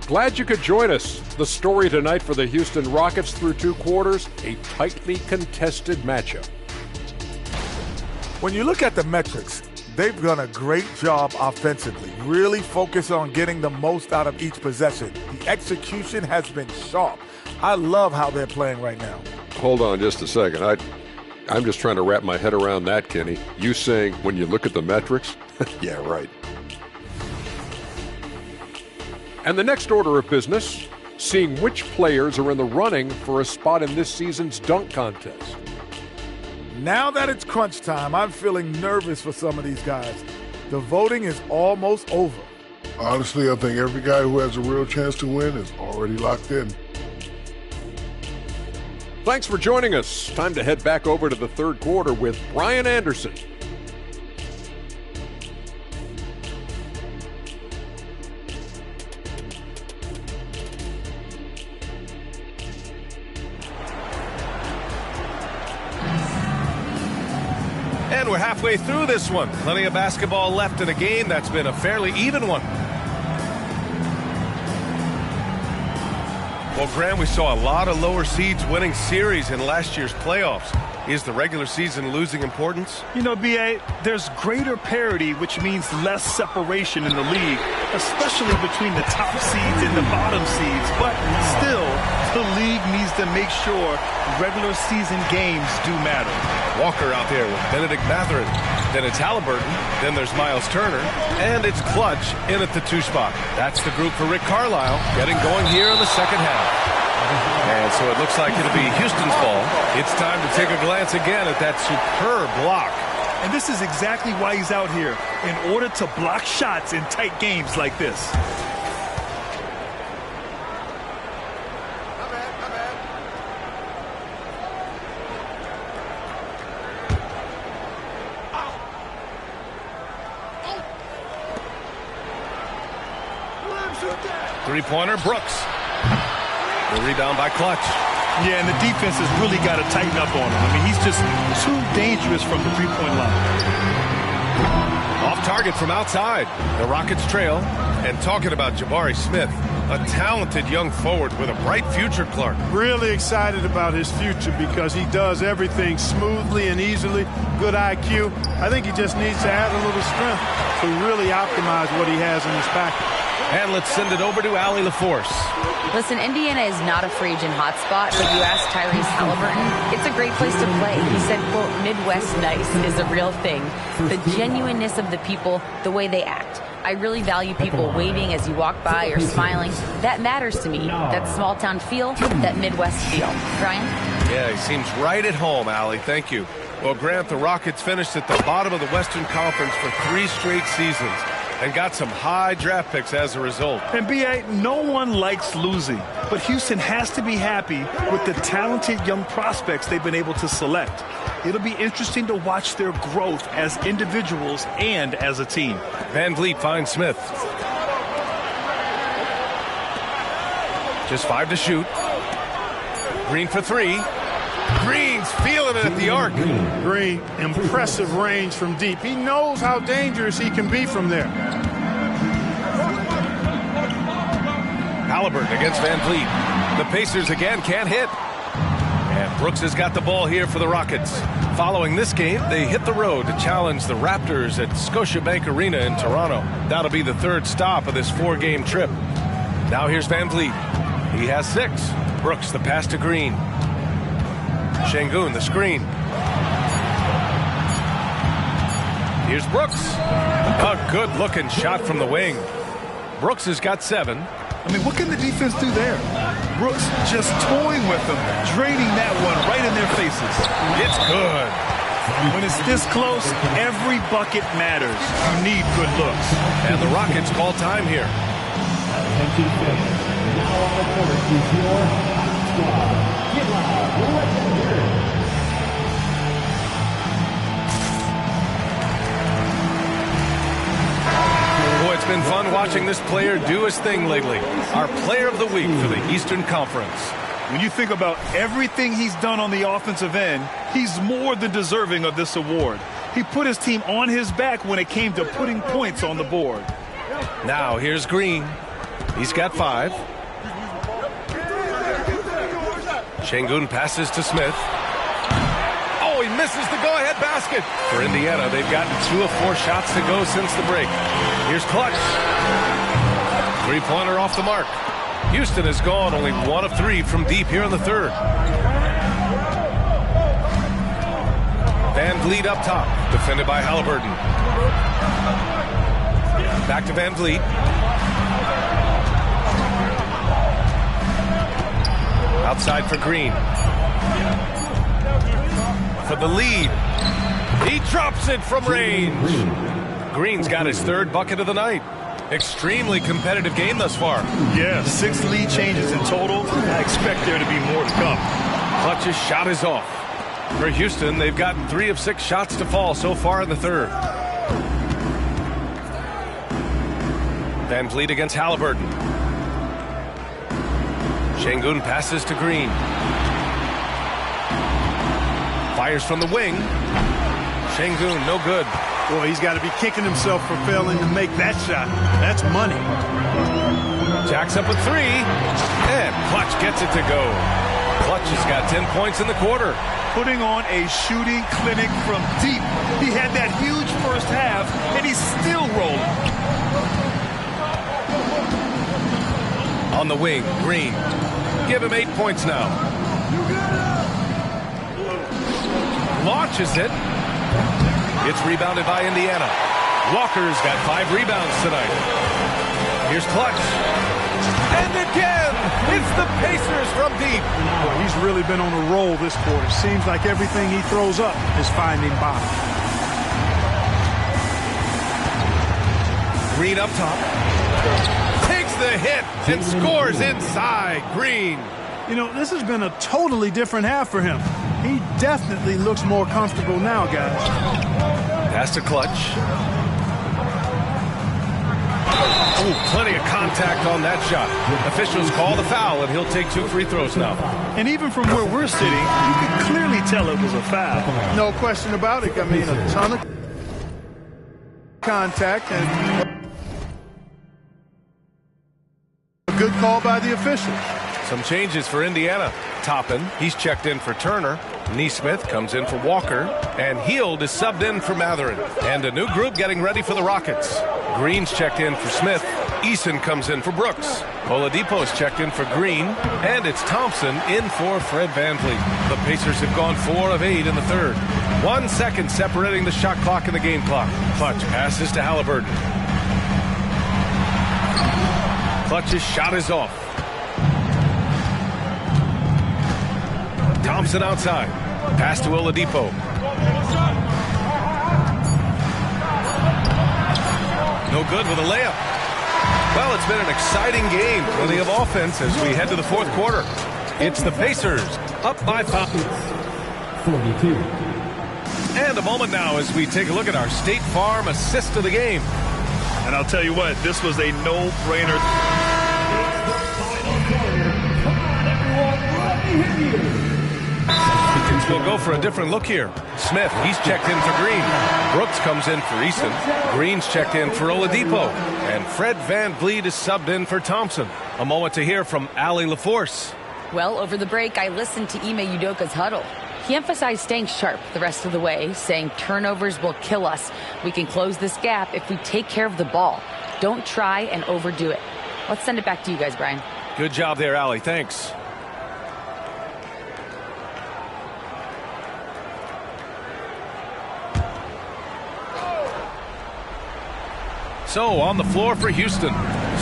Glad you could join us. The story tonight for the Houston Rockets through 2 quarters, a tightly contested matchup.
When you look at the metrics, they've done a great job offensively. Really focus on getting the most out of each possession. The execution has been sharp. I love how they're playing right now.
Hold on just a second. I'm just trying to wrap my head around that, Kenny. You saying when you look at the metrics? Yeah, right. And the next order of business, seeing which players are in the running for a spot in this season's dunk contest.
Now that it's crunch time, I'm feeling nervous for some of these guys. The voting is almost over.
Honestly, I think every guy who has a real chance to win is already locked in.
Thanks for joining us. Time to head back over to the third quarter with Brian Anderson.
And we're halfway through this one. Plenty of basketball left in a game that's been a fairly even one. Well, Graham, we saw a lot of lower seeds winning series in last year's playoffs. Is the regular season losing importance?
You know, B.A., there's greater parity, which means less separation in the league, especially between the top seeds and the bottom seeds. But still, the league needs to make sure regular season games do matter.
Walker out there with Benedict Mathurin. Then it's Halliburton. Then there's Miles Turner. And it's Clutch in at the 2 spot. That's the group for Rick Carlisle getting going here in the second half. And so it looks like it'll be Houston's ball. It's time to take a glance again at that superb block.
And this is exactly why he's out here, in order to block shots in tight games like this.
Three-pointer, Brooks. The rebound by Clutch.
Yeah, and the defense has really got to tighten up on him. I mean, he's just too dangerous from the three-point line.
Off target from outside. The Rockets trail. And talking about Jabari Smith, a talented young forward with a bright future, Clark.
Really excited about his future because he does everything smoothly and easily. Good IQ. I think he just needs to add a little strength to really optimize what he has in his package.
And let's send it over to Allie LaForce.
Listen, Indiana is not a free agent hotspot, but you ask Tyrese Halliburton, it's a great place to play. He said, quote, Midwest nice is a real thing. The genuineness of the people, the way they act. I really value people waving as you walk by or smiling. That matters to me. That small town feel, that Midwest feel. Brian?
Yeah, he seems right at home, Allie. Thank you. Well, Grant, the Rockets finished at the bottom of the Western Conference for 3 straight seasons and got some high draft picks as a result.
And B.A., no one likes losing, but Houston has to be happy with the talented young prospects they've been able to select. It'll be interesting to watch their growth as individuals and as a team.
Van Vliet finds Smith. Just 5 to shoot. Green for 3. Green's feeling it at the arc.
Green, impressive range from deep. He knows how dangerous he can be from there.
Halliburton against Van Vliet. The Pacers again can't hit. And Brooks has got the ball here for the Rockets. Following this game, they hit the road to challenge the Raptors at Scotiabank Arena in Toronto. That'll be the 3rd stop of this 4-game trip. Now here's Van Vliet. He has 6. Brooks, the pass to Green. Şengün, the screen. Here's Brooks. A good-looking shot from the wing. Brooks has got 7.
I mean, what can the defense do there? Brooks just toying with them, draining that one right in their faces.
It's good.
When it's this close, every bucket matters. You need good looks.
And the Rockets call time here.
Attention fans. Now on the court is your hot squad. Get loud. Let's hear it.
Boy, it's been fun watching this player do his thing lately. Our player of the week for the Eastern Conference.
When you think about everything he's done on the offensive end, he's more than deserving of this award. He put his team on his back when it came to putting points on the board.
Now here's Green. He's got 5. Şengün passes to Smith. Oh, he misses the go-ahead basket. For Indiana, they've gotten 2 of 4 shots to go since the break. Here's Clutch. 3-pointer off the mark. Houston has gone only 1 of 3 from deep here in the 3rd. Van Vliet up top, defended by Halliburton. Back to Van Vliet. Outside for Green. For the lead. He drops it from range. Green's got his 3rd bucket of the night. Extremely competitive game thus far.
Yeah, 6 lead changes in total. I expect there to be more to come.
Clutch's shot is off. For Houston, they've gotten 3 of 6 shots to fall so far in the 3rd. Van Vliet against Halliburton. Şengün passes to Green. Fires from the wing. Şengün, no good.
Boy, he's got to be kicking himself for failing to make that shot. That's money.
Jacks up with 3, and Clutch gets it to go. Clutch has got 10 points in the quarter.
Putting on a shooting clinic from deep. He had that huge first half, and he's still rolling.
On the wing, Green. Give him 8 points now. Launches it. It's rebounded by Indiana. Walker's got 5 rebounds tonight. Here's Clutch. And again, it's the Pacers from deep.
Boy, he's really been on a roll this quarter. Seems like everything he throws up is finding bottom.
Green up top. Takes the hit and scores inside. Green.
You know, this has been a totally different half for him. He definitely looks more comfortable now, guys.
Pass to Clutch. Oh, plenty of contact on that shot. Officials call the foul, and he'll take 2 free throws now.
And even from where we're sitting, you can clearly tell it was a foul.
No question about it. I mean, a ton of contact and a good call by the officials.
Some changes for Indiana. Toppin, he's checked in for Turner. Neesmith comes in for Walker. And Hield is subbed in for Matherin. And a new group getting ready for the Rockets. Green's checked in for Smith. Eason comes in for Brooks. Oladipo's checked in for Green. And it's Thompson in for Fred VanVleet. The Pacers have gone 4 of 8 in the third. 1 second separating the shot clock and the game clock. Clutch passes to Halliburton. Clutch's shot is off. Thompson outside. Pass to Oladipo. No good with a layup. Well, it's been an exciting game. Plenty of offense as we head to the fourth quarter. It's the Pacers up by 5.
42.
And a moment now as we take a look at our State Farm assist of the game.
And I'll tell you what, this was a no-brainer.
We'll go for a different look here. Smith, he's checked in for Green. Brooks comes in for Eason. Green's checked in for Oladipo. And Fred VanVleet is subbed in for Thompson. A moment to hear from Allie LaForce.
Well, over the break, I listened to Ime Udoka's huddle. He emphasized staying sharp the rest of the way, saying turnovers will kill us. We can close this gap if we take care of the ball. Don't try and overdo it. Let's send it back to you guys, Brian.
Good job there, Allie. Thanks. So, on the floor for Houston.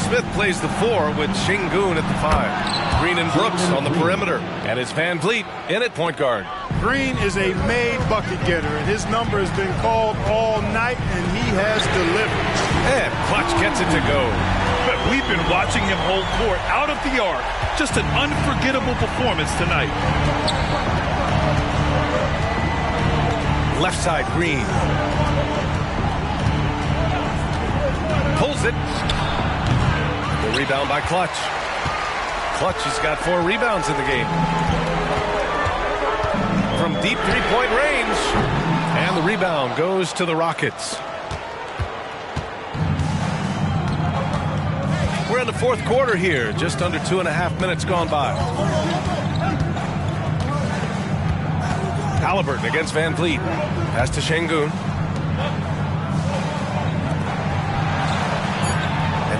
Smith plays the 4 with Şengün at the 5. Green and Brooks on the perimeter. And it's VanVleet in at point guard.
Green is a made bucket getter, and his number has been called all night, and he has delivered.
And Clutch gets it to go.
But we've been watching him hold court out of the arc. Just an unforgettable performance tonight.
Left side, Green. Pulls it. The rebound by Clutch. Clutch has got 4 rebounds in the game. From deep three-point range. And the rebound goes to the Rockets. We're in the fourth quarter here. Just under 2.5 minutes gone by. Halliburton against VanVleet. Pass to Şengün.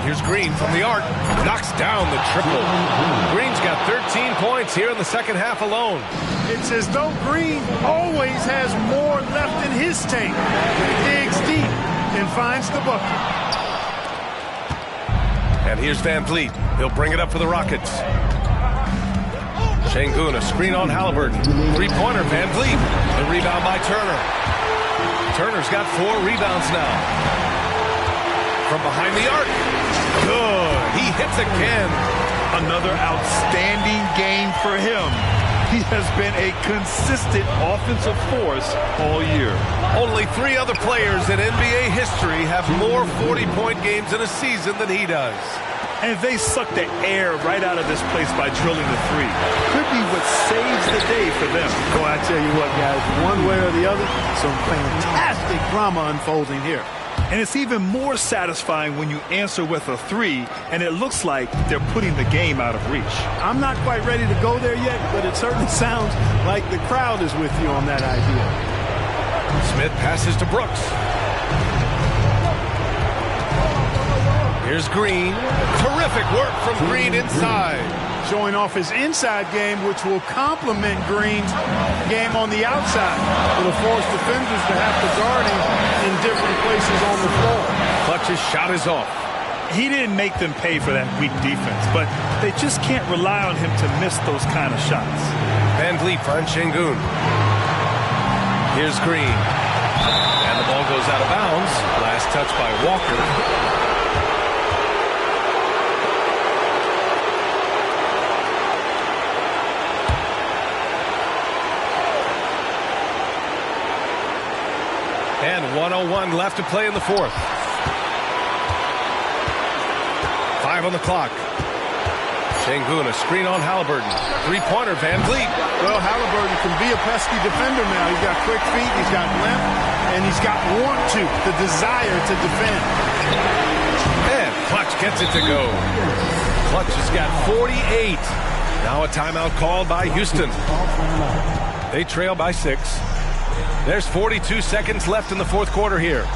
Here's Green from the arc. Knocks down the triple. Green's got 13 points here in the second half alone.
It's as though Green always has more left in his tank. He digs deep and finds the bucket.
And here's VanVleet. He'll bring it up for the Rockets. Şengün, a screen on Halliburton. Three-pointer, VanVleet. The rebound by Turner. Turner's got 4 rebounds now. From behind the arc. Good. He hits again.
Another outstanding game for him. He has been a consistent offensive force all year.
Only 3 other players in NBA history have more 40-point games in a season than he does.
And they suck the air right out of this place by drilling the three. Could be what saves the day for them.
Boy, I tell you what, guys, one way or the other, some fantastic drama unfolding here.
And it's even more satisfying when you answer with a three, and it looks like they're putting the game out of reach.
I'm not quite ready to go there yet, but it certainly sounds like the crowd is with you on that idea.
Smith passes to Brooks. Here's Green. Terrific work from Green inside.
Showing off his inside game, which will complement Green's game on the outside. It'll force defenders to have to guard him in different places on the floor.
Clutch's shot is off.
He didn't make them pay for that weak defense, but they just can't rely on him to miss those kind of shots.
Van Vliet finds Şengün. Here's Green. And the ball goes out of bounds. Last touch by Walker. And 1:01 left to play in the fourth. 5 on the clock. Şengün, a screen on Halliburton. Three-pointer, Van Vliet.
Well, Halliburton can be a pesky defender now. He's got quick feet, he's got length, and he's got the desire to defend.
And Clutch gets it to go. Clutch has got 48. Now a timeout called by Houston. They trail by 6. There's 42 seconds left in the fourth quarter here.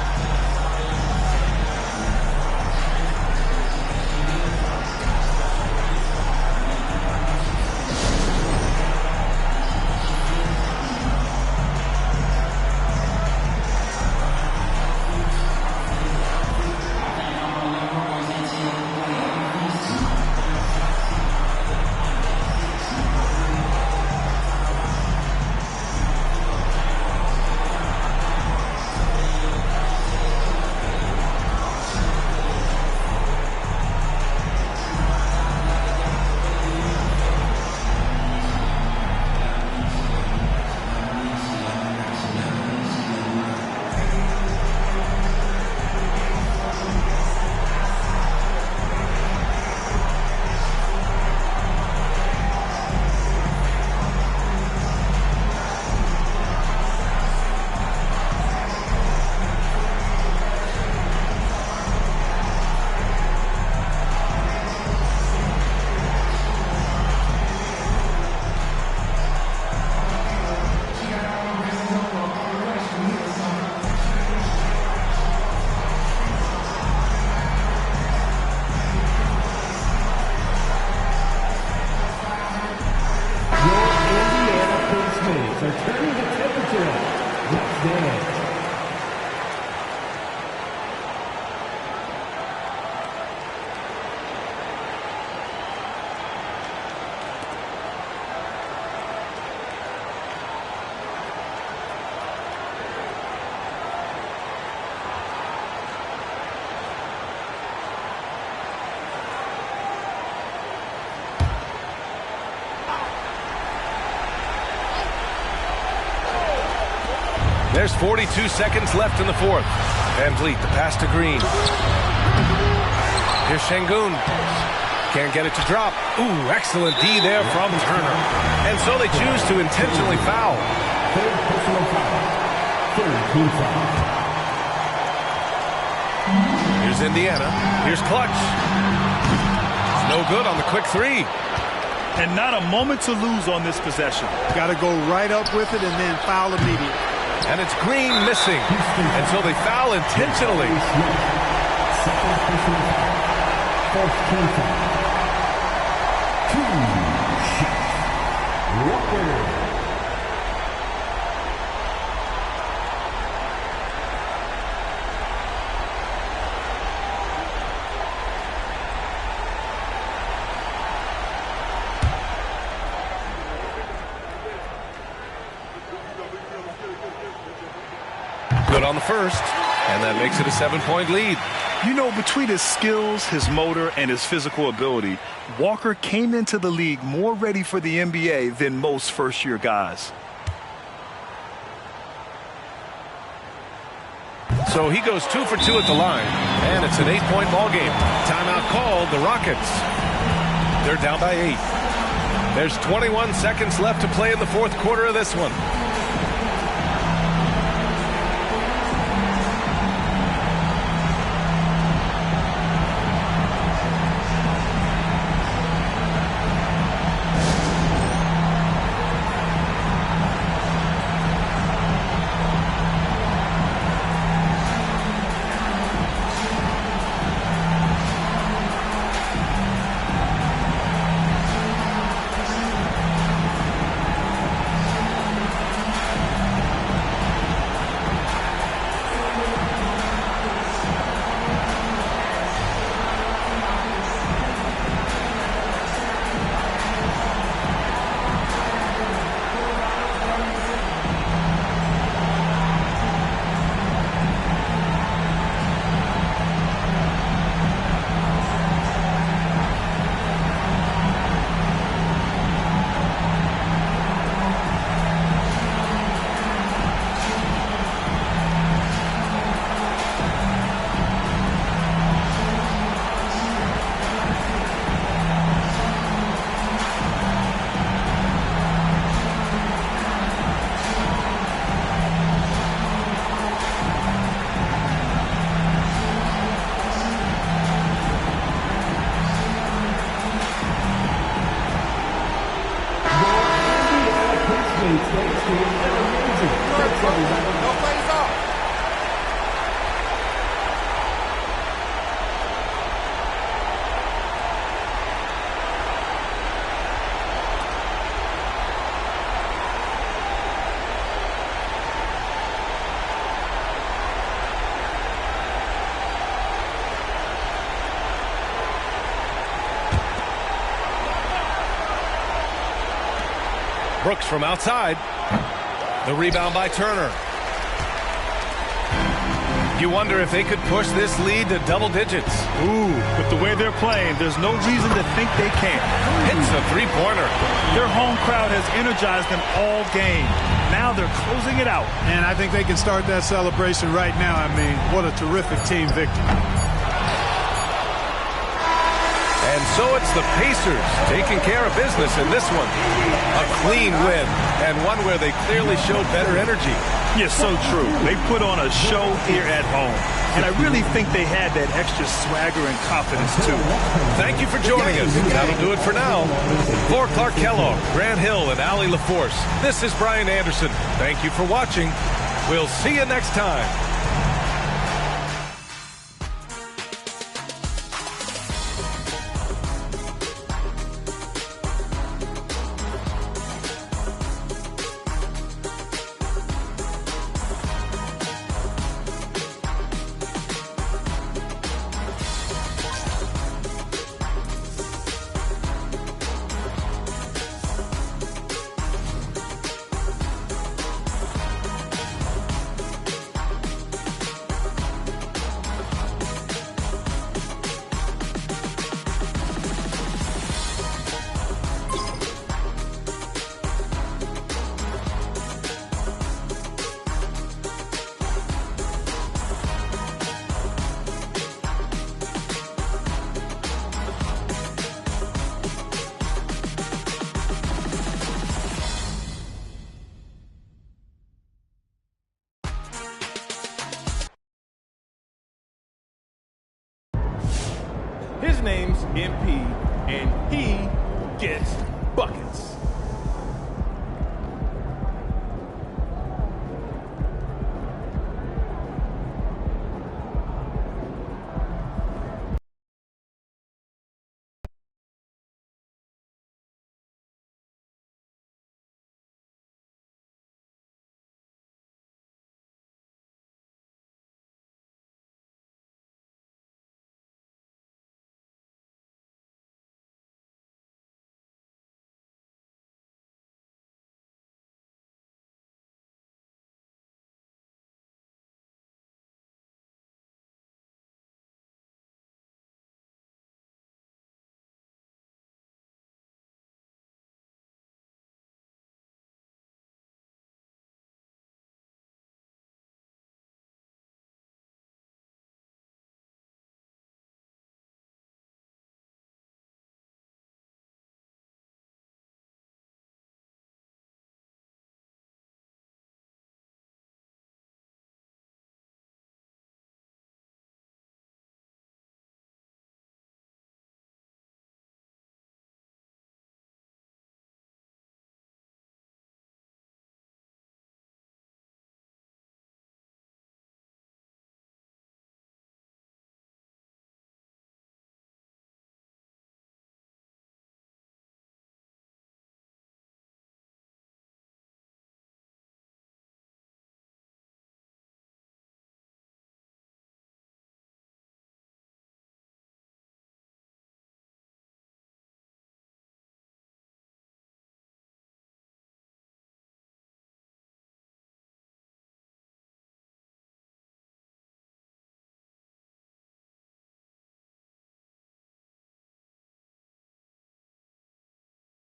There's 42 seconds left in the fourth. Van Vliet, the pass to Green. Here's Şengün. Can't get it to drop. Ooh, excellent D there from Turner. And so they choose to intentionally foul. Here's Indiana. Here's Clutch. It's no good on the quick three.
And not a moment to lose on this possession.
Got to go right up with it and then foul immediately.
And it's Green missing. And so they foul intentionally. Good on the first, and that makes it a 7-point lead.
You know, between his skills, his motor, and his physical ability, Walker came into the league more ready for the NBA than most first-year guys.
So he goes 2 for 2 at the line, and it's an 8-point ball game. Timeout called, the Rockets. They're down by 8. There's 21 seconds left to play in the fourth quarter of this one. Brooks from outside. The rebound by Turner. You wonder if they could push this lead to double digits.
Ooh, with the way they're playing, there's no reason to think they can't.
Hits a three-pointer.
Their home crowd has energized them all game. Now they're closing it out.
And I think they can start that celebration right now. I mean, what a terrific team victory.
And so it's the Pacers taking care of business in this one. A clean win, and one where they clearly showed better energy.
Yeah, so true. They put on a show here at home. And I really think they had that extra swagger and confidence, too.
Thank you for joining us. That'll do it for now. For Clark Kellogg, Grant Hill, and Allie LaForce, this is Brian Anderson. Thank you for watching. We'll see you next time.
His name's MP, and he gets buckets.